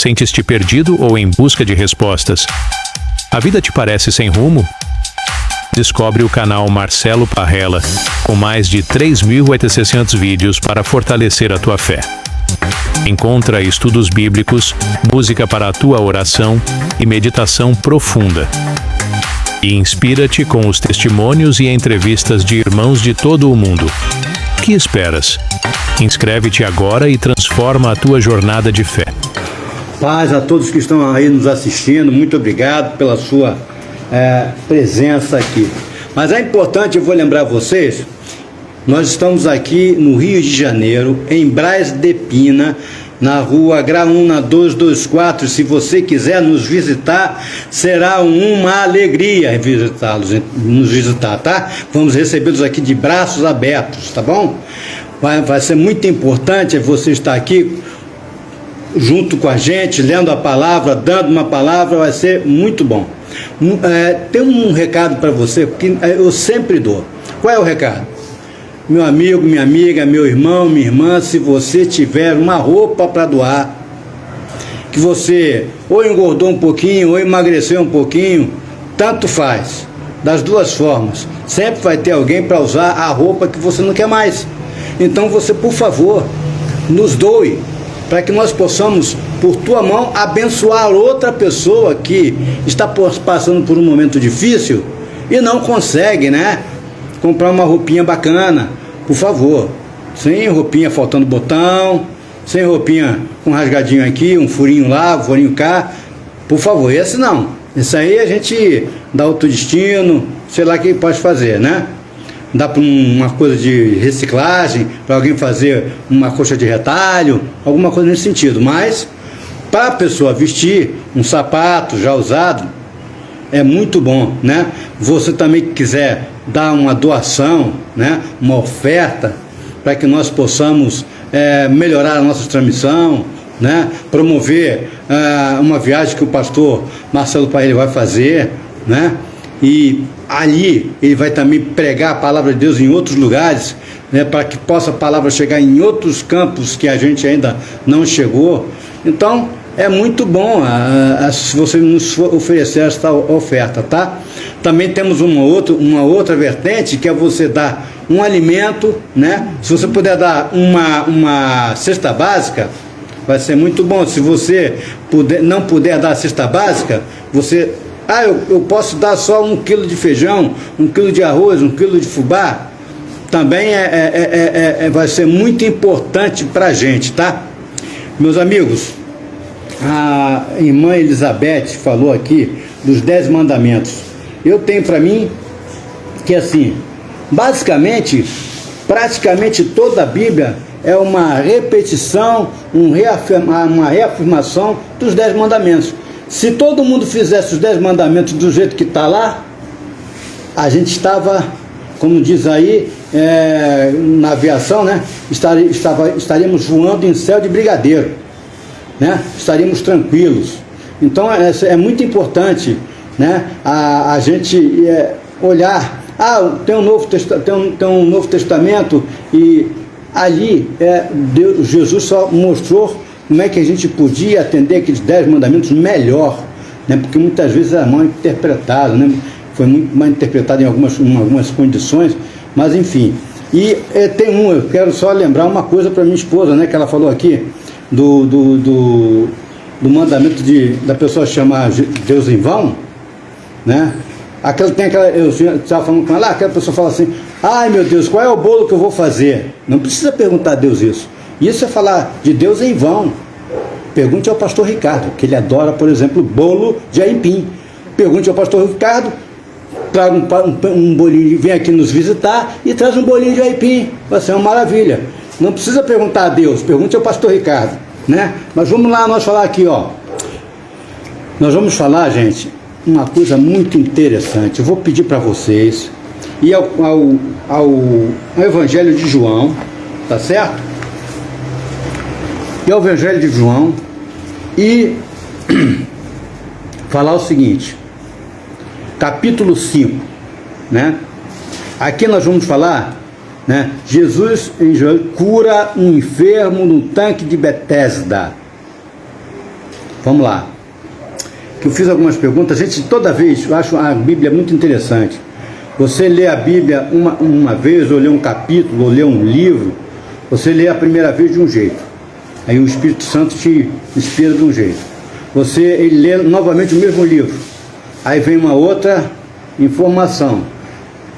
Sentes-te perdido ou em busca de respostas? A vida te parece sem rumo? Descobre o canal Marcelo Parrella, com mais de 3.800 vídeos para fortalecer a tua fé. Encontra estudos bíblicos, música para a tua oração e meditação profunda. E inspira-te com os testemunhos e entrevistas de irmãos de todo o mundo. Que esperas? Inscreve-te agora e transforma a tua jornada de fé. Paz a todos que estão aí nos assistindo, muito obrigado pela sua presença aqui. Mas é importante, eu vou lembrar vocês, nós estamos aqui no Rio de Janeiro, em Braz de Pina, na rua Graúna 224. Se você quiser nos visitar, será uma alegria nos visitar, tá? Vamos recebê-los aqui de braços abertos, tá bom? Vai ser muito importante você estar aqui junto com a gente, lendo a palavra, dando uma palavra, vai ser muito bom. Tem um recado para você, que eu sempre dou. Qual é o recado? Meu amigo, minha amiga, meu irmão, minha irmã, se você tiver uma roupa para doar, que você ou engordou um pouquinho, ou emagreceu um pouquinho, tanto faz, das duas formas, sempre vai ter alguém para usar a roupa que você não quer mais. Então você, por favor, nos doe, para que nós possamos, por tua mão, abençoar outra pessoa que está passando por um momento difícil e não consegue, né, comprar uma roupinha bacana. Por favor, sem roupinha faltando botão, sem roupinha com rasgadinho aqui, um furinho lá, um furinho cá, por favor, esse não. Isso aí a gente dá outro destino, sei lá o que pode fazer, né? Dá para uma coisa de reciclagem, para alguém fazer uma coxa de retalho, alguma coisa nesse sentido. Mas, para a pessoa vestir um sapato já usado, é muito bom, né? Você também quiser dar uma doação, né? Uma oferta, para que nós possamos melhorar a nossa transmissão, né? Promover uma viagem que o pastor Marcelo Parrella vai fazer, né? E ali ele vai também pregar a palavra de Deus em outros lugares, né, para que possa a palavra chegar em outros campos que a gente ainda não chegou. Então é muito bom se você nos oferecer esta oferta, tá? Também temos uma outra vertente, que é você dar um alimento, né? Se você puder dar uma cesta básica, vai ser muito bom. Se você não puder dar a cesta básica, você... eu posso dar só 1 quilo de feijão, 1 quilo de arroz, 1 quilo de fubá. Também vai ser muito importante para a gente, tá? Meus amigos, a irmã Elizabeth falou aqui dos 10 mandamentos. Eu tenho para mim que, assim, basicamente, praticamente toda a Bíblia é uma repetição, uma reafirmação dos 10 mandamentos. Se todo mundo fizesse os 10 mandamentos do jeito que está lá, a gente estava, como diz aí, na aviação, né? Estaríamos voando em céu de brigadeiro, né? Estaríamos tranquilos. Então é muito importante, né? A gente olhar, tem um Novo Testamento, e ali Jesus só mostrou como é que a gente podia atender aqueles 10 mandamentos melhor, né? Porque muitas vezes era mal interpretado, né? Foi muito mal interpretado em algumas condições, mas enfim. E eu quero só lembrar uma coisa para minha esposa, né? Que ela falou aqui do mandamento da pessoa chamar Deus em vão, né? Eu estava falando com ela, aquela pessoa fala assim: ai meu Deus, qual é o bolo que eu vou fazer? Não precisa perguntar a Deus isso. Isso é falar de Deus em vão. Pergunte ao pastor Ricardo, que ele adora, por exemplo, bolo de aipim. Pergunte ao pastor Ricardo, traga um bolinho, vem aqui nos visitar e traz um bolinho de aipim. Vai ser uma maravilha. Não precisa perguntar a Deus, pergunte ao pastor Ricardo, né? Mas vamos lá, nós falar aqui, ó. Nós vamos falar, gente, uma coisa muito interessante. Eu vou pedir para vocês ir ao Evangelho de João, tá certo? E ao Evangelho de João e falar o seguinte, capítulo 5, né? Aqui nós vamos falar, né? Jesus em João cura um enfermo no tanque de Betesda. Vamos lá. Que eu fiz algumas perguntas. A gente, toda vez, eu acho a Bíblia muito interessante. Você lê a Bíblia uma vez, ou lê um capítulo, ou lê um livro, você lê a primeira vez de um jeito. Aí o Espírito Santo te inspira de um jeito. Ele lê novamente o mesmo livro. Aí vem uma outra informação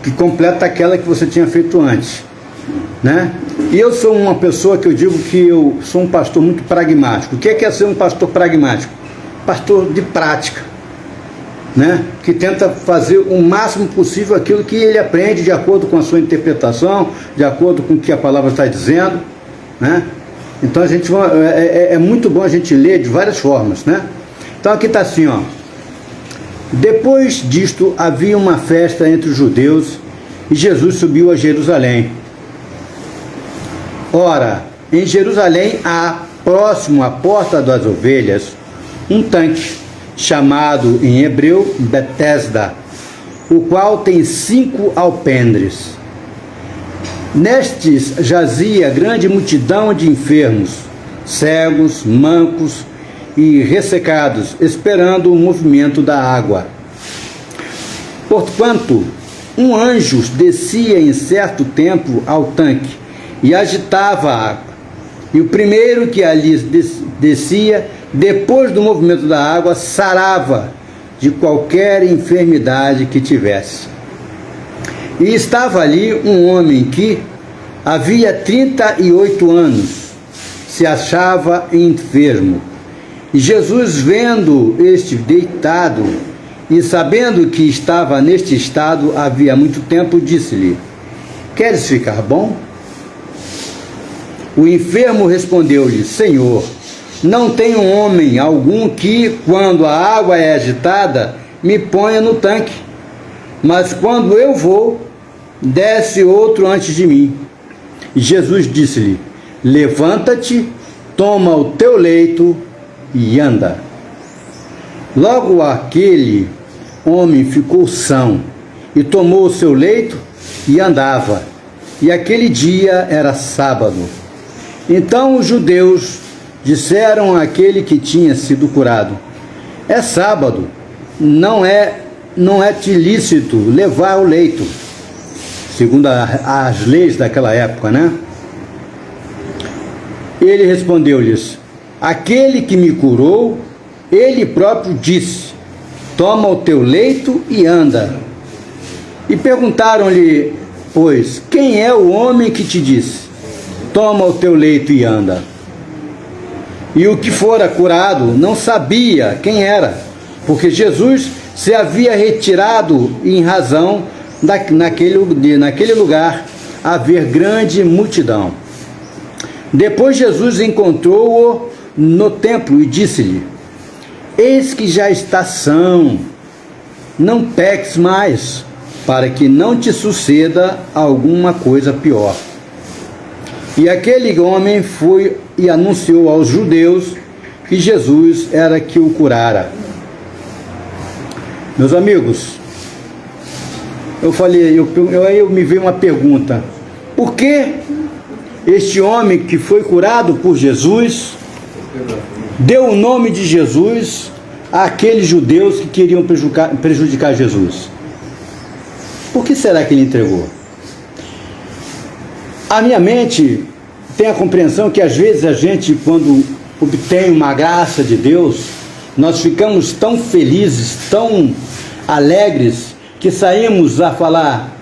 que completa aquela que você tinha feito antes, né? E eu sou uma pessoa que eu digo que eu sou um pastor muito pragmático. O que é ser um pastor pragmático? Pastor de prática, né? Que tenta fazer o máximo possível aquilo que ele aprende de acordo com a sua interpretação, de acordo com o que a palavra está dizendo, né? Então é muito bom a gente ler de várias formas, né? Então aqui está assim, ó. Depois disto havia uma festa entre os judeus e Jesus subiu a Jerusalém. Ora, em Jerusalém há, próximo à porta das ovelhas, um tanque, chamado em hebreu Betesda, o qual tem 5 alpendres. Nestes jazia grande multidão de enfermos, cegos, mancos e ressecados, esperando o movimento da água. Porquanto um anjo descia em certo tempo ao tanque e agitava a água. E o primeiro que ali descia, depois do movimento da água, sarava de qualquer enfermidade que tivesse. E estava ali um homem que havia 38 anos, se achava enfermo. E Jesus, vendo este deitado e sabendo que estava neste estado havia muito tempo, disse-lhe: queres ficar bom? O enfermo respondeu-lhe: Senhor, não tenho homem algum que, quando a água é agitada, me ponha no tanque, mas quando eu vou, desce outro antes de mim. E Jesus disse-lhe: levanta-te, toma o teu leito e anda. Logo aquele homem ficou são, e tomou o seu leito e andava. E aquele dia era sábado. Então os judeus disseram àquele que tinha sido curado: é sábado, não é-te lícito levar o leito, segundo as leis daquela época, né? Ele respondeu-lhes: aquele que me curou, ele próprio disse: toma o teu leito e anda. E perguntaram-lhe, pois, quem é o homem que te disse: toma o teu leito e anda? E o que fora curado não sabia quem era, porque Jesus se havia retirado em razão naquele lugar haver grande multidão. Depois Jesus encontrou-o no templo e disse-lhe: eis que já está são, não peques mais, para que não te suceda alguma coisa pior. E aquele homem foi e anunciou aos judeus que Jesus era que o curara. Meus amigos, eu me veio uma pergunta: por que este homem que foi curado por Jesus deu o nome de Jesus àqueles judeus que queriam prejudicar Jesus? Por que será que ele entregou? A minha mente tem a compreensão que às vezes a gente, quando obtém uma graça de Deus, nós ficamos tão felizes, tão alegres, que saímos a falar: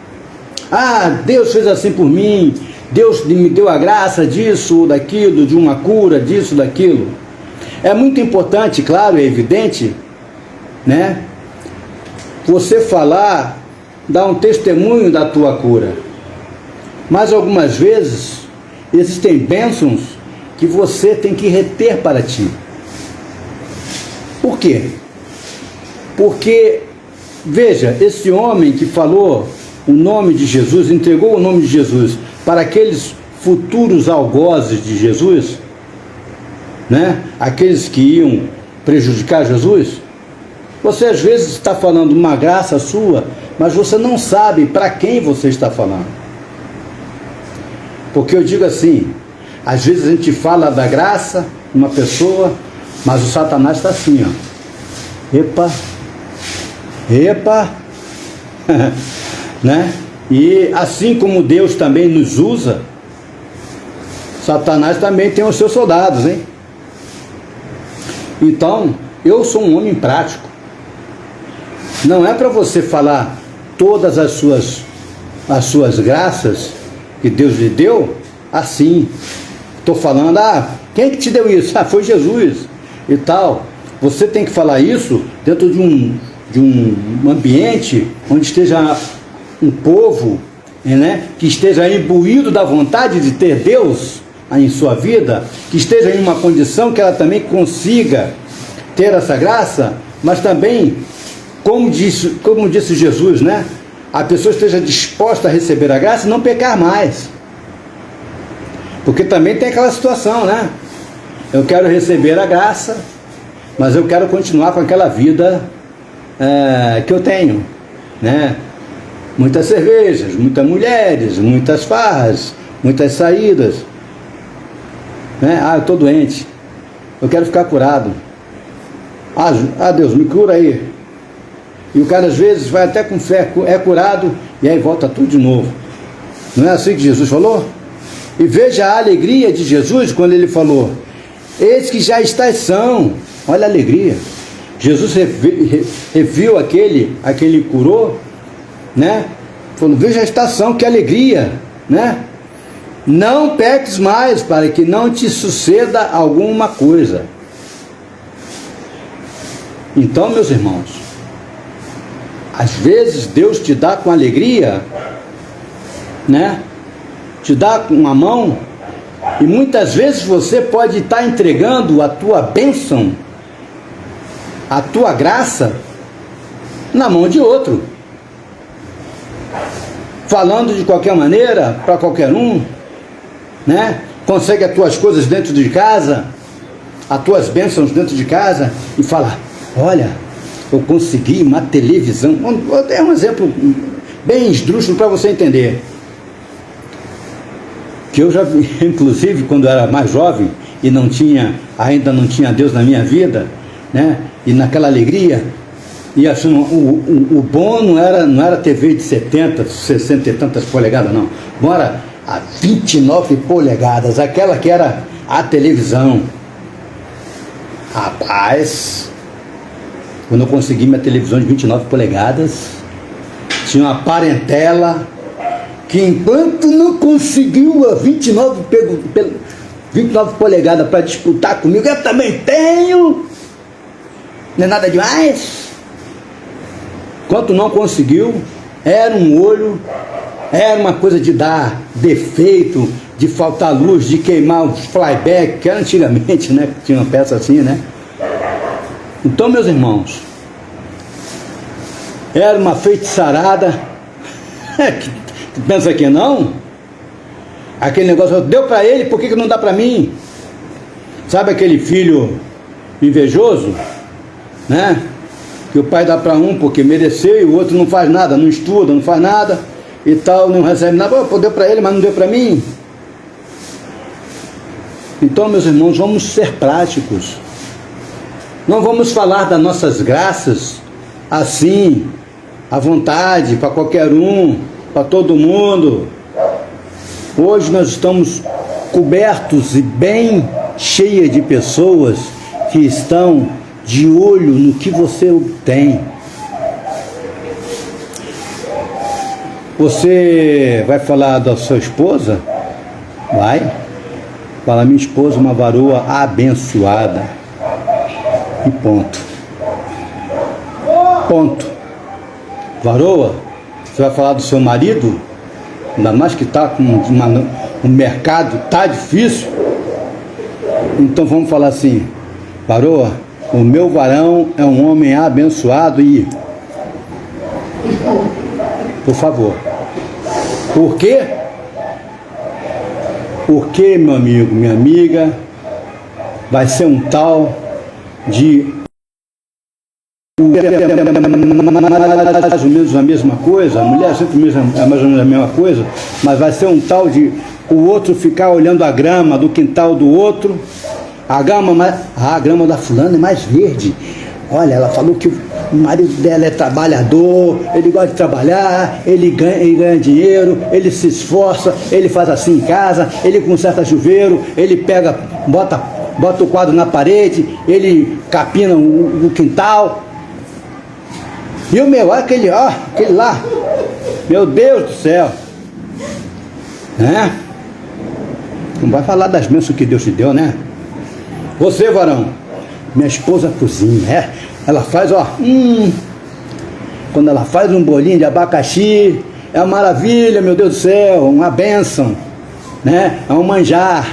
ah, Deus fez assim por mim, Deus me deu a graça disso ou daquilo, de uma cura, disso, daquilo. É muito importante, claro, é evidente, né? Você falar, dar um testemunho da tua cura. Mas algumas vezes existem bênçãos que você tem que reter para ti. Por quê? Porque, veja, esse homem que falou o nome de Jesus, entregou o nome de Jesus para aqueles futuros algozes de Jesus, né? Aqueles que iam prejudicar Jesus. Você às vezes está falando uma graça sua, mas você não sabe para quem você está falando. Porque eu digo assim, às vezes a gente fala da graça, uma pessoa, Mas o Satanás está assim, ó. Epa, né? E assim como Deus também nos usa, Satanás também tem os seus soldados, hein? Então, eu sou um homem prático. Não é para você falar todas as suas graças que Deus lhe deu assim. Estou falando, quem que te deu isso? Foi Jesus e tal. Você tem que falar isso dentro de um ambiente onde esteja um povo, né, que esteja imbuído da vontade de ter Deus em sua vida, que esteja em uma condição que ela também consiga ter essa graça, mas também, como disse Jesus, né, a pessoa esteja disposta a receber a graça e não pecar mais. Porque também tem aquela situação, né? Eu quero receber a graça, mas eu quero continuar com aquela vida que eu tenho, né? Muitas cervejas, muitas mulheres, muitas farras, muitas saídas, né? Eu estou doente, eu quero ficar curado. Deus, me cura aí. E o cara às vezes vai até com fé, é curado, e aí volta tudo de novo. Não é assim que Jesus falou? E veja a alegria de Jesus quando ele falou: eis que já estáis são. Olha a alegria. Jesus reviu aquele curou, né? Falou: veja a estação, que alegria, né? Não peques mais, para que não te suceda alguma coisa. Então, meus irmãos, às vezes Deus te dá com alegria, né? Te dá com a mão, e muitas vezes você pode estar entregando a tua bênção, a tua graça, na mão de outro, falando de qualquer maneira, para qualquer um, né? Consegue as tuas coisas dentro de casa, as tuas bênçãos dentro de casa, e fala: olha, eu consegui uma televisão. É um exemplo bem esdrúxulo para você entender. Que eu já vi, inclusive, quando eu era mais jovem e ainda não tinha Deus na minha vida, né? E naquela alegria, e assim, o bom não era TV de 70, 60 e tantas polegadas, não. Bom era a 29 polegadas, aquela que era a televisão. Rapaz, quando eu consegui minha televisão de 29 polegadas, tinha uma parentela que, enquanto não conseguiu a 29 polegadas para disputar comigo, eu também tenho, não é nada demais. Enquanto não conseguiu, era um olho, era uma coisa de dar defeito, de faltar luz, de queimar os flyback, que era antigamente, né? Tinha uma peça assim, né? Então, meus irmãos, era uma feitiçarada. Tu pensa que não? Aquele negócio, deu para ele, por que não dá para mim? Sabe aquele filho invejoso, né? Que o pai dá para um porque mereceu e o outro não faz nada, não estuda, não faz nada e tal, não recebe nada. Pô, deu para ele, mas não deu para mim. Então, meus irmãos, vamos ser práticos. Não vamos falar das nossas graças assim, à vontade, para qualquer um, para todo mundo. Hoje nós estamos cobertos e bem cheia de pessoas que estão de olho no que você obtém. Você vai falar da sua esposa? Vai. Fala: minha esposa é uma varoa abençoada. E ponto. Ponto. Varoa, você vai falar do seu marido? Ainda mais que está com o mercado, está difícil. Então vamos falar assim: varoa, o meu varão é um homem abençoado e... Por favor. Por quê? Porque, meu amigo, minha amiga, vai ser um tal de... mais ou menos a mesma coisa, a mulher sempre é mais ou menos a mesma coisa, mas vai ser um tal de o outro ficar olhando a grama do quintal do outro a grama da fulana é mais verde. Olha, ela falou que o marido dela é trabalhador, ele gosta de trabalhar, ele ganha dinheiro, ele se esforça, ele faz assim em casa, ele conserta chuveiro, ele pega, bota o quadro na parede, ele capina o quintal. E o meu, olha aquele lá, meu Deus do céu, né? Não vai falar das bênçãos que Deus te deu, né? Você, varão, minha esposa cozinha, ela faz, quando ela faz um bolinho de abacaxi, é uma maravilha, meu Deus do céu, uma bênção, né? É um manjar,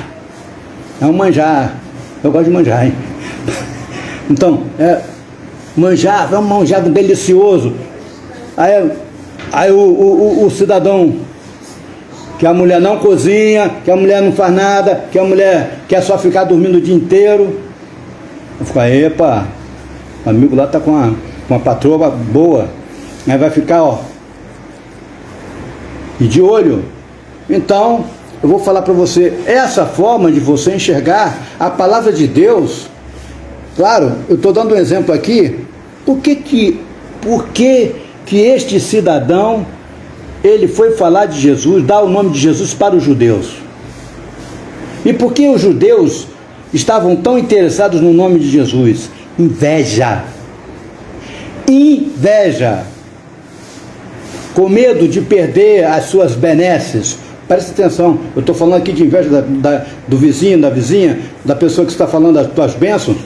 eu gosto de manjar, hein? Então, é um manjar delicioso. Aí o cidadão, que a mulher não cozinha, que a mulher não faz nada, que a mulher quer só ficar dormindo o dia inteiro, eu fico, epa, o amigo lá tá com uma patroa boa, aí vai ficar, e de olho. Então, eu vou falar para você, essa forma de você enxergar a palavra de Deus, claro, eu estou dando um exemplo aqui, por que este cidadão, ele foi falar de Jesus, dar o nome de Jesus para os judeus? E por que os judeus estavam tão interessados no nome de Jesus? Inveja, com medo de perder as suas benesses. Presta atenção, eu estou falando aqui de inveja do vizinho, da vizinha, da pessoa que está falando das tuas bênçãos.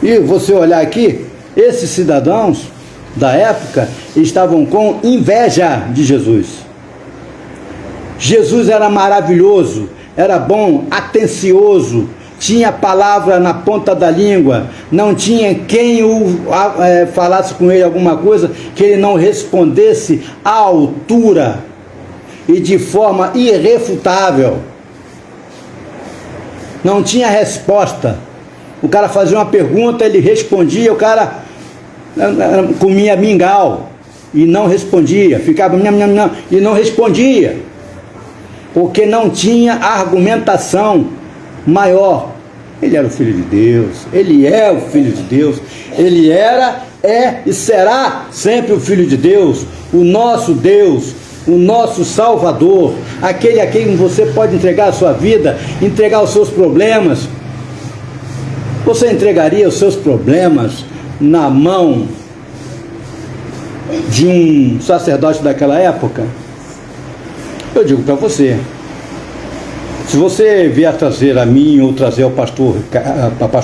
E você olhar aqui, esses cidadãos da época estavam com inveja de Jesus. Jesus era maravilhoso, era bom, atencioso, tinha a palavra na ponta da língua, não tinha quem falasse com ele alguma coisa que ele não respondesse à altura e de forma irrefutável. Não tinha resposta. O cara fazia uma pergunta, ele respondia, o cara comia mingau e não respondia, ficava e não respondia, porque não tinha argumentação maior. Ele era o Filho de Deus, ele é o Filho de Deus, ele era, é e será sempre o Filho de Deus, o nosso Deus, o nosso Salvador, aquele a quem você pode entregar a sua vida, entregar os seus problemas. Você entregaria os seus problemas na mão de um sacerdote daquela época? Eu digo para você, se você vier trazer a mim ou trazer ao pastor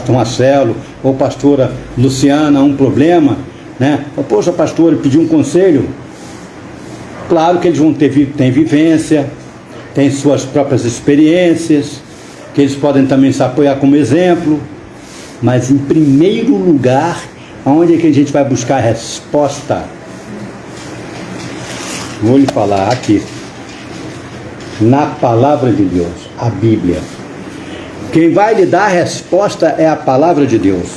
Marcelo ou pastora Luciana um problema, né? Poxa, pastor, ele pediu um conselho. Claro que eles vão ter vivência, têm suas próprias experiências, que eles podem também se apoiar como exemplo, mas em primeiro lugar, onde é que a gente vai buscar a resposta? Vou lhe falar aqui, na palavra de Deus, a Bíblia. Quem vai lhe dar a resposta é a palavra de Deus,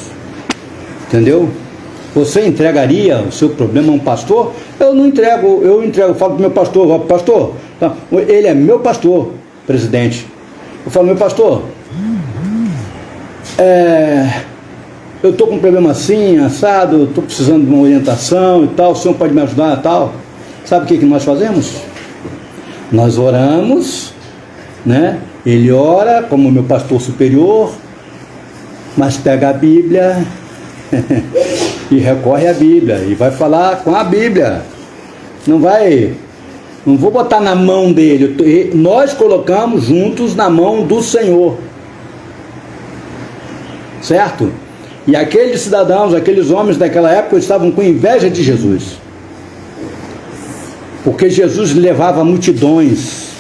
entendeu? Você entregaria o seu problema a um pastor? Eu não entrego, eu falo para o meu pastor, ele é meu pastor, presidente. Eu falo, meu pastor, eu estou com um problema assim, assado, estou precisando de uma orientação e tal, o senhor pode me ajudar e tal. Sabe o que nós fazemos? Nós oramos, né? Ele ora como meu pastor superior, mas pega a Bíblia e recorre à Bíblia e vai falar com a Bíblia. Não vou botar na mão dele, nós colocamos juntos na mão do Senhor, certo? E aqueles cidadãos, aqueles homens daquela época estavam com inveja de Jesus, porque Jesus levava multidões,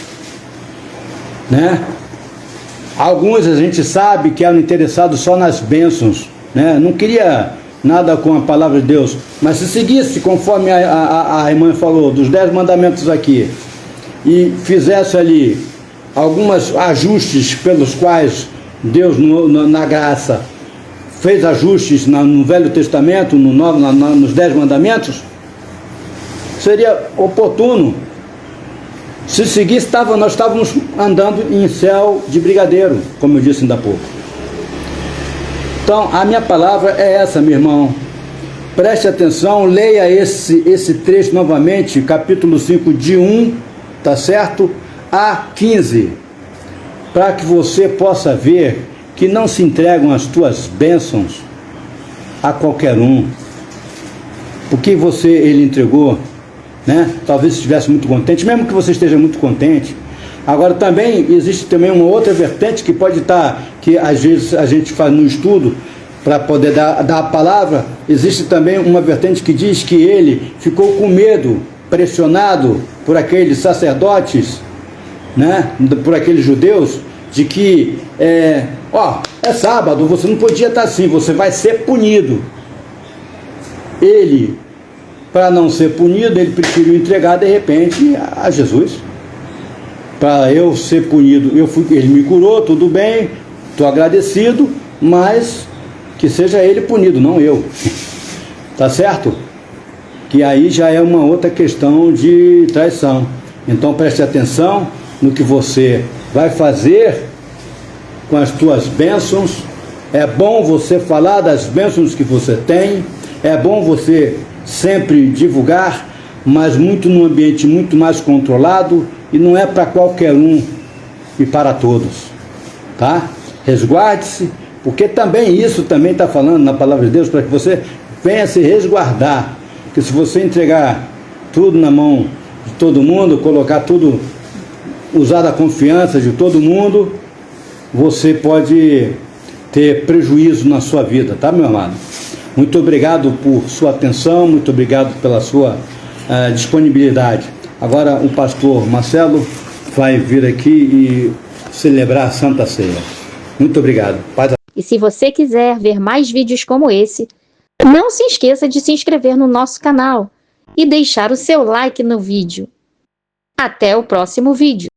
né? Alguns a gente sabe que eram interessados só nas bênçãos, né? Não queria nada com a palavra de Deus, mas se seguisse conforme a irmã falou, dos 10 mandamentos aqui, e fizesse ali alguns ajustes pelos quais Deus na graça fez ajustes no Velho Testamento, nos 10 mandamentos, seria oportuno. Se seguisse, nós estávamos andando em céu de brigadeiro, como eu disse ainda há pouco. Então, a minha palavra é essa, meu irmão. Preste atenção, leia esse trecho novamente, capítulo 5, de 1, tá certo? A 15, para que você possa ver que não se entregam as tuas bênçãos a qualquer um. O que ele entregou, né? Talvez estivesse muito contente, mesmo que você esteja muito contente. Agora também existe também uma outra vertente que pode estar, que às vezes a gente faz no estudo para poder dar a palavra. Existe também uma vertente que diz que ele ficou com medo, pressionado por aqueles sacerdotes, né? Por aqueles judeus, de que é sábado, você não podia estar assim, você vai ser punido. Ele, para não ser punido, ele preferiu entregar de repente a Jesus. Para eu ser punido, ele me curou, tudo bem, estou agradecido, mas que seja ele punido, não eu. Tá certo? Que aí já é uma outra questão de traição. Então preste atenção no que você vai fazer com as tuas bênçãos. É bom você falar das bênçãos que você tem, é bom você sempre divulgar, mas muito num ambiente muito mais controlado, e não é para qualquer um e para todos, tá? Resguarde-se, porque também isso também está falando na palavra de Deus, para que você venha se resguardar, porque se você entregar tudo na mão de todo mundo, colocar tudo, usar a confiança de todo mundo, você pode ter prejuízo na sua vida, tá, meu amado? Muito obrigado por sua atenção, muito obrigado pela sua disponibilidade. Agora o pastor Marcelo vai vir aqui e celebrar a Santa Ceia. Muito obrigado. Paz. E se você quiser ver mais vídeos como esse, não se esqueça de se inscrever no nosso canal e deixar o seu like no vídeo. Até o próximo vídeo.